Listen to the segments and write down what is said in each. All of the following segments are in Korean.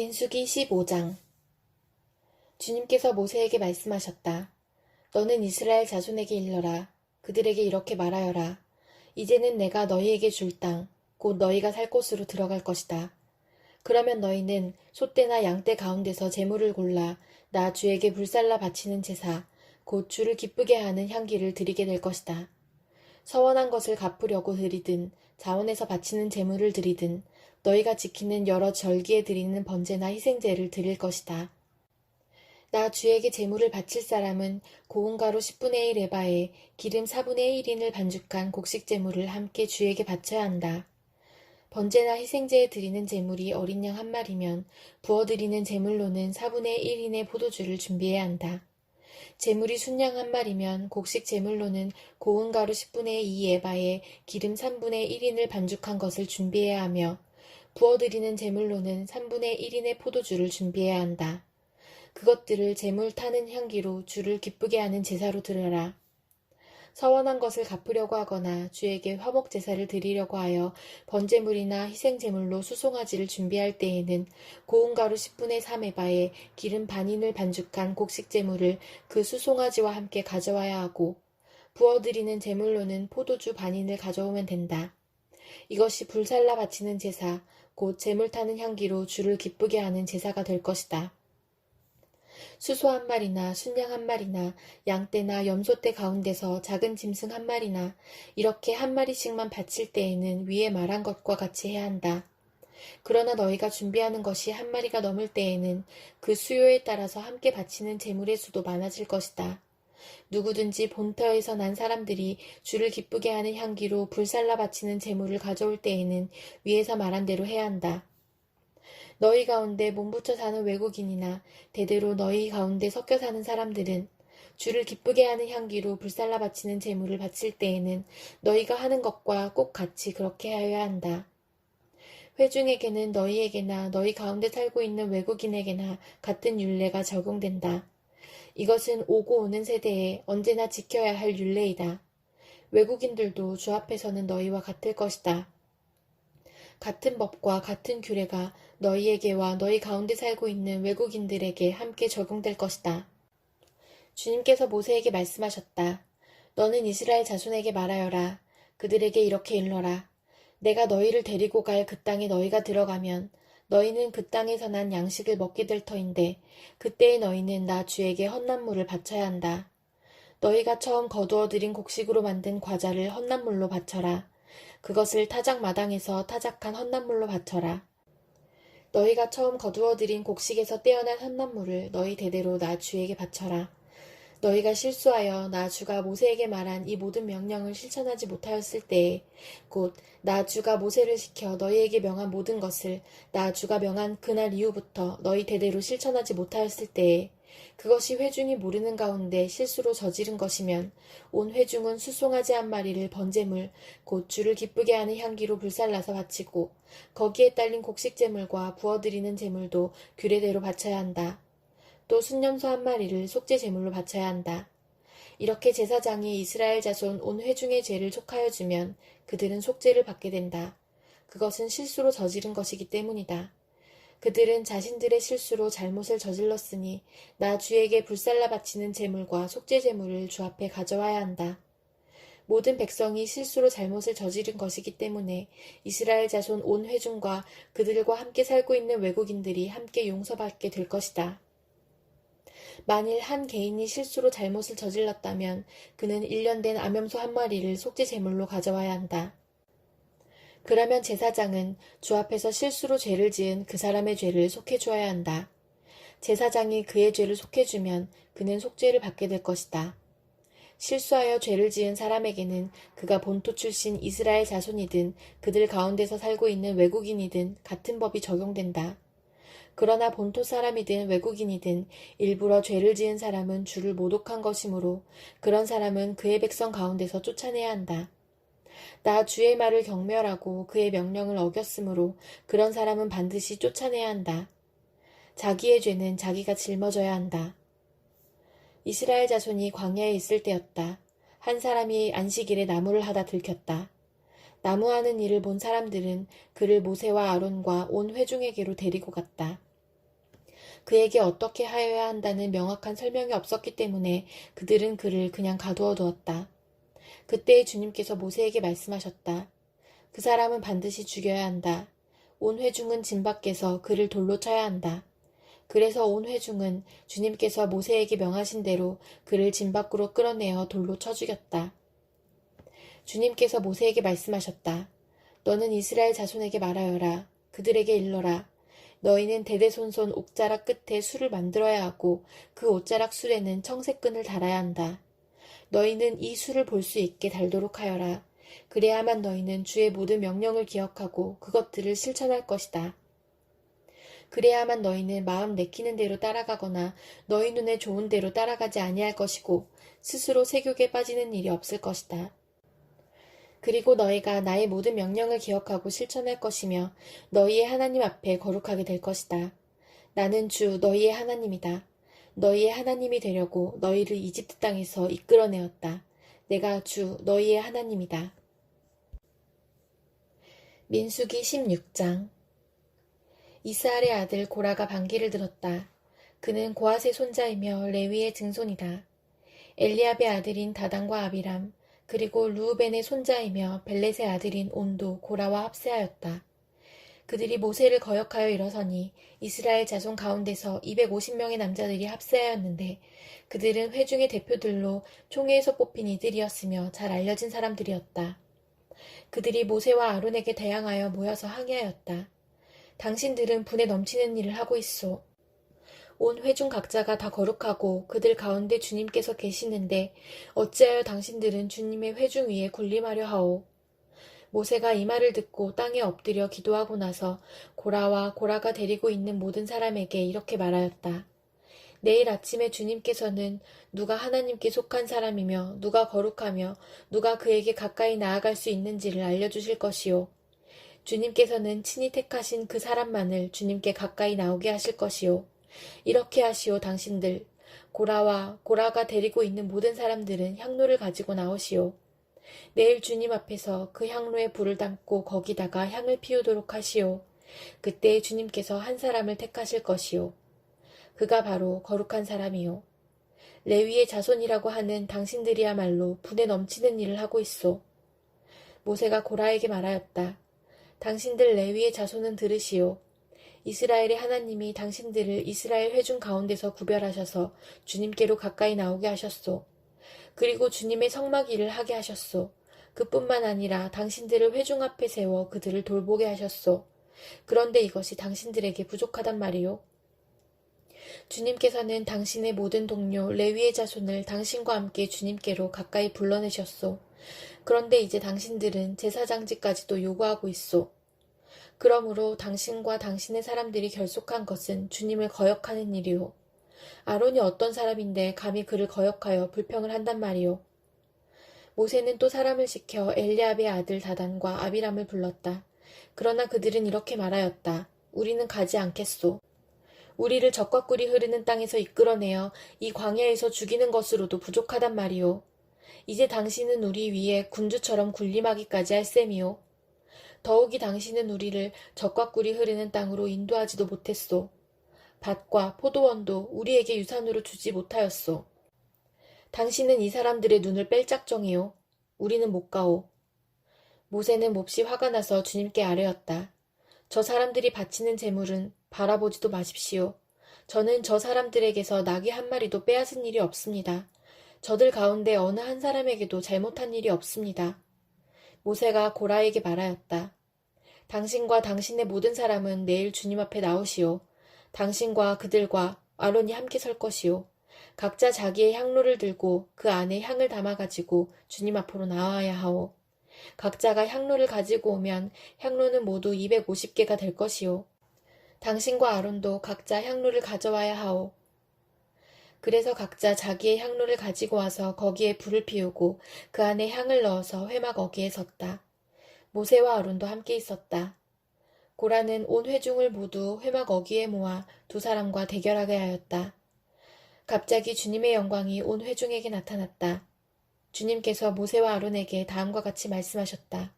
민수기 15장. 주님께서 모세에게 말씀하셨다. 너는 이스라엘 자손에게 일러라. 그들에게 이렇게 말하여라. 이제는 내가 너희에게 줄 땅, 곧 너희가 살 곳으로 들어갈 것이다. 그러면 너희는 소떼나 양떼 가운데서 제물을 골라 나 주에게 불살라 바치는 제사, 곧 주를 기쁘게 하는 향기를 드리게 될 것이다. 서원한 것을 갚으려고 드리든 자원에서 바치는 제물을 드리든 너희가 지키는 여러 절기에 드리는 번제나 희생제를 드릴 것이다. 나 주에게 제물을 바칠 사람은 고운 가루 10분의 1 에바에 기름 4분의 1인을 반죽한 곡식 제물을 함께 주에게 바쳐야 한다. 번제나 희생제에 드리는 제물이 어린 양 한 마리면 부어드리는 제물로는 4분의 1인의 포도주를 준비해야 한다. 제물이 순양 한 마리면 곡식 제물로는 고운 가루 10분의 2 에바에 기름 3분의 1인을 반죽한 것을 준비해야 하며 부어드리는 제물로는 3분의 1인의 포도주를 준비해야 한다. 그것들을 제물 타는 향기로 주를 기쁘게 하는 제사로 드려라. 서원한 것을 갚으려고 하거나 주에게 화목 제사를 드리려고 하여 번제물이나 희생제물로 수송아지를 준비할 때에는 고운 가루 10분의 3 에바에 기름 반인을 반죽한 곡식 제물을 그 수송아지와 함께 가져와야 하고 부어드리는 제물로는 포도주 반인을 가져오면 된다. 이것이 불살라 바치는 제사, 곧 제물 타는 향기로 주를 기쁘게 하는 제사가 될 것이다. 수소 한 마리나 순양 한 마리나 양떼나 염소떼 가운데서 작은 짐승 한 마리나 이렇게 한 마리씩만 바칠 때에는 위에 말한 것과 같이 해야 한다. 그러나 너희가 준비하는 것이 한 마리가 넘을 때에는 그 수요에 따라서 함께 바치는 제물의 수도 많아질 것이다. 누구든지 본터에서 난 사람들이 주를 기쁘게 하는 향기로 불살라 바치는 제물을 가져올 때에는 위에서 말한 대로 해야 한다. 너희 가운데 몸붙여 사는 외국인이나 대대로 너희 가운데 섞여 사는 사람들은 주를 기쁘게 하는 향기로 불살라 바치는 제물을 바칠 때에는 너희가 하는 것과 꼭 같이 그렇게 하여야 한다. 회중에게는 너희에게나 너희 가운데 살고 있는 외국인에게나 같은 율례가 적용된다. 이것은 오고 오는 세대에 언제나 지켜야 할 율례이다. 외국인들도 주 앞에서는 너희와 같을 것이다. 같은 법과 같은 규례가 너희에게와 너희 가운데 살고 있는 외국인들에게 함께 적용될 것이다. 주님께서 모세에게 말씀하셨다. 너는 이스라엘 자손에게 말하여라. 그들에게 이렇게 일러라. 내가 너희를 데리고 갈 그 땅에 너희가 들어가면 너희는 그 땅에서 난 양식을 먹게 될 터인데 그때에 너희는 나 주에게 헌난물을 바쳐야 한다. 너희가 처음 거두어 들인 곡식으로 만든 과자를 헌난물로 바쳐라. 그것을 타작 마당에서 타작한 헌난물로 바쳐라. 너희가 처음 거두어 들인 곡식에서 떼어난 헌난물을 너희 대대로 나 주에게 바쳐라. 너희가 실수하여 나 주가 모세에게 말한 이 모든 명령을 실천하지 못하였을 때에 곧 나 주가 모세를 시켜 너희에게 명한 모든 것을 나 주가 명한 그날 이후부터 너희 대대로 실천하지 못하였을 때에 그것이 회중이 모르는 가운데 실수로 저지른 것이면 온 회중은 수송아지 한 마리를 번제물 곧 주를 기쁘게 하는 향기로 불살라서 바치고 거기에 딸린 곡식 제물과 부어드리는 제물도 규례대로 바쳐야 한다. 또 순염소 한 마리를 속죄 제물로 바쳐야 한다. 이렇게 제사장이 이스라엘 자손 온 회중의 죄를 속하여 주면 그들은 속죄를 받게 된다. 그것은 실수로 저지른 것이기 때문이다. 그들은 자신들의 실수로 잘못을 저질렀으니 나 주에게 불살라 바치는 제물과 속죄 제물을 주 앞에 가져와야 한다. 모든 백성이 실수로 잘못을 저지른 것이기 때문에 이스라엘 자손 온 회중과 그들과 함께 살고 있는 외국인들이 함께 용서받게 될 것이다. 만일 한 개인이 실수로 잘못을 저질렀다면 그는 1년 된 암염소 한 마리를 속죄 제물로 가져와야 한다. 그러면 제사장은 주 앞에서 실수로 죄를 지은 그 사람의 죄를 속해주어야 한다. 제사장이 그의 죄를 속해주면 그는 속죄를 받게 될 것이다. 실수하여 죄를 지은 사람에게는 그가 본토 출신 이스라엘 자손이든 그들 가운데서 살고 있는 외국인이든 같은 법이 적용된다. 그러나 본토 사람이든 외국인이든 일부러 죄를 지은 사람은 주를 모독한 것이므로 그런 사람은 그의 백성 가운데서 쫓아내야 한다. 나 주의 말을 경멸하고 그의 명령을 어겼으므로 그런 사람은 반드시 쫓아내야 한다. 자기의 죄는 자기가 짊어져야 한다. 이스라엘 자손이 광야에 있을 때였다. 한 사람이 안식일에 나무를 하다 들켰다. 나무하는 일을 본 사람들은 그를 모세와 아론과 온 회중에게로 데리고 갔다. 그에게 어떻게 하여야 한다는 명확한 설명이 없었기 때문에 그들은 그를 그냥 가두어 두었다. 그때 주님께서 모세에게 말씀하셨다. 그 사람은 반드시 죽여야 한다. 온 회중은 진 밖에서 그를 돌로 쳐야 한다. 그래서 온 회중은 주님께서 모세에게 명하신 대로 그를 진 밖으로 끌어내어 돌로 쳐 죽였다. 주님께서 모세에게 말씀하셨다. 너는 이스라엘 자손에게 말하여라. 그들에게 일러라. 너희는 대대손손 옥자락 끝에 술을 만들어야 하고 그 옷자락 술에는 청색끈을 달아야 한다. 너희는 이 술을 볼 수 있게 달도록 하여라. 그래야만 너희는 주의 모든 명령을 기억하고 그것들을 실천할 것이다. 그래야만 너희는 마음 내키는 대로 따라가거나 너희 눈에 좋은 대로 따라가지 아니할 것이고 스스로 세욕에 빠지는 일이 없을 것이다. 그리고 너희가 나의 모든 명령을 기억하고 실천할 것이며 너희의 하나님 앞에 거룩하게 될 것이다. 나는 주 너희의 하나님이다. 너희의 하나님이 되려고 너희를 이집트 땅에서 이끌어내었다. 내가 주 너희의 하나님이다. 민수기 16장. 이스라엘의 아들 고라가 반기를 들었다. 그는 고핫의 손자이며 레위의 증손이다. 엘리압의 아들인 다단과 아비람, 그리고 루우벤의 손자이며 벨렛의 아들인 온도 고라와 합세하였다. 그들이 모세를 거역하여 일어서니 이스라엘 자손 가운데서 250명의 남자들이 합세하였는데 그들은 회중의 대표들로 총회에서 뽑힌 이들이었으며 잘 알려진 사람들이었다. 그들이 모세와 아론에게 대항하여 모여서 항의하였다. 당신들은 분에 넘치는 일을 하고 있소. 온 회중 각자가 다 거룩하고 그들 가운데 주님께서 계시는데 어찌하여 당신들은 주님의 회중 위에 군림하려 하오. 모세가 이 말을 듣고 땅에 엎드려 기도하고 나서 고라와 고라가 데리고 있는 모든 사람에게 이렇게 말하였다. 내일 아침에 주님께서는 누가 하나님께 속한 사람이며 누가 거룩하며 누가 그에게 가까이 나아갈 수 있는지를 알려주실 것이요. 주님께서는 친히 택하신 그 사람만을 주님께 가까이 나오게 하실 것이요. 이렇게 하시오 당신들. 고라와 고라가 데리고 있는 모든 사람들은 향로를 가지고 나오시오. 내일 주님 앞에서 그 향로에 불을 담고 거기다가 향을 피우도록 하시오. 그때 주님께서 한 사람을 택하실 것이오. 그가 바로 거룩한 사람이요. 레위의 자손이라고 하는 당신들이야말로 분에 넘치는 일을 하고 있소. 모세가 고라에게 말하였다. 당신들 레위의 자손은 들으시오. 이스라엘의 하나님이 당신들을 이스라엘 회중 가운데서 구별하셔서 주님께로 가까이 나오게 하셨소. 그리고 주님의 성막 일을 하게 하셨소. 그뿐만 아니라 당신들을 회중 앞에 세워 그들을 돌보게 하셨소. 그런데 이것이 당신들에게 부족하단 말이요. 주님께서는 당신의 모든 동료 레위의 자손을 당신과 함께 주님께로 가까이 불러내셨소. 그런데 이제 당신들은 제사장직까지도 요구하고 있소. 그러므로 당신과 당신의 사람들이 결속한 것은 주님을 거역하는 일이오. 아론이 어떤 사람인데 감히 그를 거역하여 불평을 한단 말이오. 모세는 또 사람을 시켜 엘리압의 아들 다단과 아비람을 불렀다. 그러나 그들은 이렇게 말하였다. 우리는 가지 않겠소. 우리를 적과 꿀이 흐르는 땅에서 이끌어내어 이 광야에서 죽이는 것으로도 부족하단 말이오. 이제 당신은 우리 위에 군주처럼 군림하기까지 할 셈이오. 더욱이 당신은 우리를 적과 꿀이 흐르는 땅으로 인도하지도 못했소. 밭과 포도원도 우리에게 유산으로 주지 못하였소. 당신은 이 사람들의 눈을 뺄 작정이요. 우리는 못 가오. 모세는 몹시 화가 나서 주님께 아뢰었다. 저 사람들이 바치는 제물은 바라보지도 마십시오. 저는 저 사람들에게서 나귀 한 마리도 빼앗은 일이 없습니다. 저들 가운데 어느 한 사람에게도 잘못한 일이 없습니다. 모세가 고라에게 말하였다. 당신과 당신의 모든 사람은 내일 주님 앞에 나오시오. 당신과 그들과 아론이 함께 설 것이요. 각자 자기의 향로를 들고 그 안에 향을 담아가지고 주님 앞으로 나와야 하오. 각자가 향로를 가지고 오면 향로는 모두 250개가 될 것이요. 당신과 아론도 각자 향로를 가져와야 하오. 그래서 각자 자기의 향로를 가지고 와서 거기에 불을 피우고 그 안에 향을 넣어서 회막 어귀에 섰다. 모세와 아론도 함께 있었다. 고라는 온 회중을 모두 회막 어귀에 모아 두 사람과 대결하게 하였다. 갑자기 주님의 영광이 온 회중에게 나타났다. 주님께서 모세와 아론에게 다음과 같이 말씀하셨다.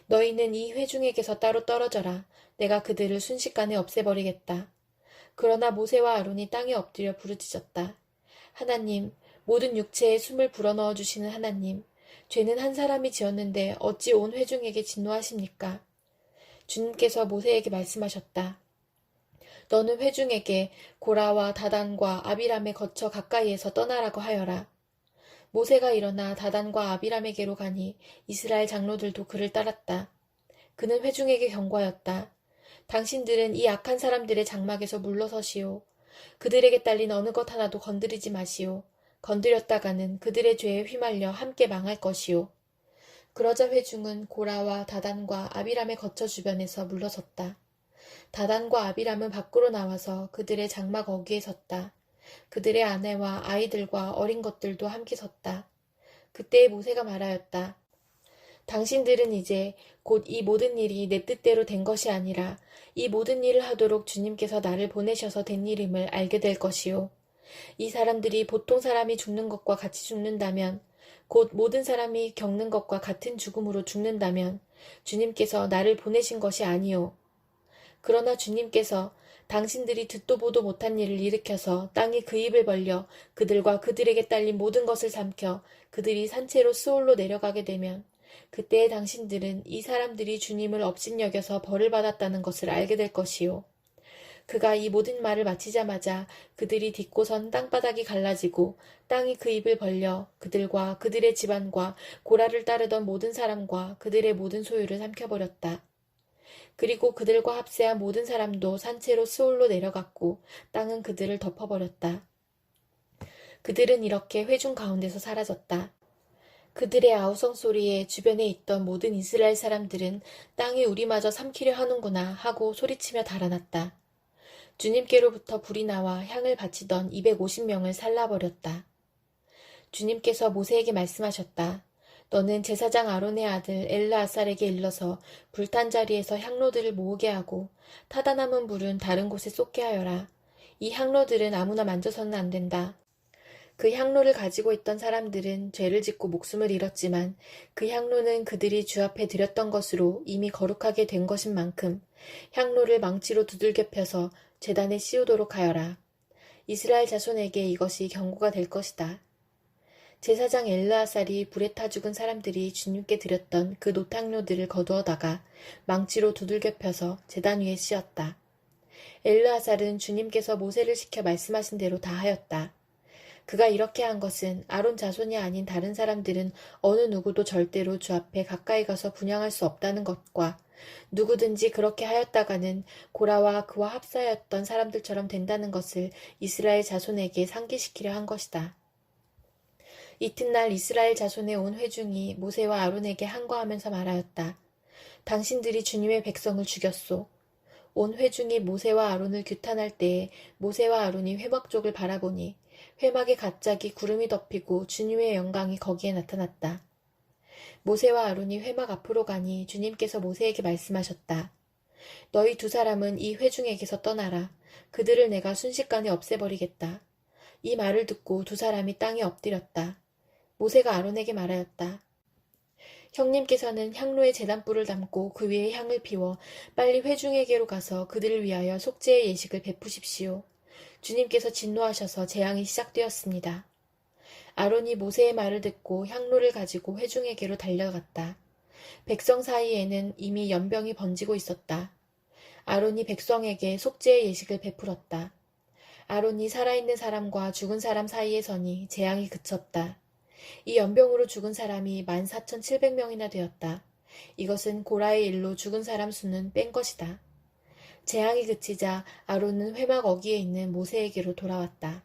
너희는 이 회중에게서 따로 떨어져라. 내가 그들을 순식간에 없애버리겠다. 그러나 모세와 아론이 땅에 엎드려 부르짖었다. 하나님, 모든 육체에 숨을 불어넣어 주시는 하나님, 죄는 한 사람이 지었는데 어찌 온 회중에게 진노하십니까? 주님께서 모세에게 말씀하셨다. 너는 회중에게 고라와 다단과 아비람에 거쳐 가까이에서 떠나라고 하여라. 모세가 일어나 다단과 아비람에게로 가니 이스라엘 장로들도 그를 따랐다. 그는 회중에게 경고하였다. 당신들은 이 악한 사람들의 장막에서 물러서시오. 그들에게 딸린 어느 것 하나도 건드리지 마시오. 건드렸다가는 그들의 죄에 휘말려 함께 망할 것이오. 그러자 회중은 고라와 다단과 아비람의 거처 주변에서 물러섰다. 다단과 아비람은 밖으로 나와서 그들의 장막 어귀에 섰다. 그들의 아내와 아이들과 어린 것들도 함께 섰다. 그때 모세가 말하였다. 당신들은 이제 곧 이 모든 일이 내 뜻대로 된 것이 아니라 이 모든 일을 하도록 주님께서 나를 보내셔서 된 일임을 알게 될 것이요. 이 사람들이 보통 사람이 죽는 것과 같이 죽는다면, 곧 모든 사람이 겪는 것과 같은 죽음으로 죽는다면 주님께서 나를 보내신 것이 아니요. 그러나 주님께서 당신들이 듣도 보도 못한 일을 일으켜서 땅이 그 입을 벌려 그들과 그들에게 딸린 모든 것을 삼켜 그들이 산채로 스올로 내려가게 되면 그때에 당신들은 이 사람들이 주님을 업신여겨서 벌을 받았다는 것을 알게 될 것이요. 그가 이 모든 말을 마치자마자 그들이 딛고선 땅바닥이 갈라지고 땅이 그 입을 벌려 그들과 그들의 집안과 고라를 따르던 모든 사람과 그들의 모든 소유를 삼켜버렸다. 그리고 그들과 합세한 모든 사람도 산채로 스올로 내려갔고 땅은 그들을 덮어버렸다. 그들은 이렇게 회중 가운데서 사라졌다. 그들의 아우성 소리에 주변에 있던 모든 이스라엘 사람들은 땅이 우리마저 삼키려 하는구나 하고 소리치며 달아났다. 주님께로부터 불이 나와 향을 바치던 250명을 살라버렸다. 주님께서 모세에게 말씀하셨다. 너는 제사장 아론의 아들 엘르아살에게 일러서 불탄 자리에서 향로들을 모으게 하고 타다 남은 불은 다른 곳에 쏟게 하여라. 이 향로들은 아무나 만져서는 안 된다. 그 향로를 가지고 있던 사람들은 죄를 짓고 목숨을 잃었지만 그 향로는 그들이 주 앞에 드렸던 것으로 이미 거룩하게 된 것인 만큼 향로를 망치로 두들겨 펴서 제단에 씌우도록 하여라. 이스라엘 자손에게 이것이 경고가 될 것이다. 제사장 엘르아살이 불에 타 죽은 사람들이 주님께 드렸던 그 노탕료들을 거두어다가 망치로 두들겨 펴서 제단 위에 씌웠다. 엘르아살은 주님께서 모세를 시켜 말씀하신 대로 다 하였다. 그가 이렇게 한 것은 아론 자손이 아닌 다른 사람들은 어느 누구도 절대로 주 앞에 가까이 가서 분향할 수 없다는 것과 누구든지 그렇게 하였다가는 고라와 그와 합사였던 사람들처럼 된다는 것을 이스라엘 자손에게 상기시키려 한 것이다. 이튿날 이스라엘 자손의 온 회중이 모세와 아론에게 항거하면서 말하였다. 당신들이 주님의 백성을 죽였소. 온 회중이 모세와 아론을 규탄할 때에 모세와 아론이 회막 쪽을 바라보니 회막에 갑자기 구름이 덮이고 주님의 영광이 거기에 나타났다. 모세와 아론이 회막 앞으로 가니 주님께서 모세에게 말씀하셨다. 너희 두 사람은 이 회중에게서 떠나라. 그들을 내가 순식간에 없애버리겠다. 이 말을 듣고 두 사람이 땅에 엎드렸다. 모세가 아론에게 말하였다. 형님께서는 향로에 제단불을 담고 그 위에 향을 피워 빨리 회중에게로 가서 그들을 위하여 속죄의 예식을 베푸십시오. 주님께서 진노하셔서 재앙이 시작되었습니다. 아론이 모세의 말을 듣고 향로를 가지고 회중에게로 달려갔다. 백성 사이에는 이미 연병이 번지고 있었다. 아론이 백성에게 속죄의 예식을 베풀었다. 아론이 살아있는 사람과 죽은 사람 사이에 서니 재앙이 그쳤다. 이 연병으로 죽은 사람이 14,700명이나 되었다. 이것은 고라의 일로 죽은 사람 수는 뺀 것이다. 재앙이 그치자 아론은 회막 어귀에 있는 모세에게로 돌아왔다.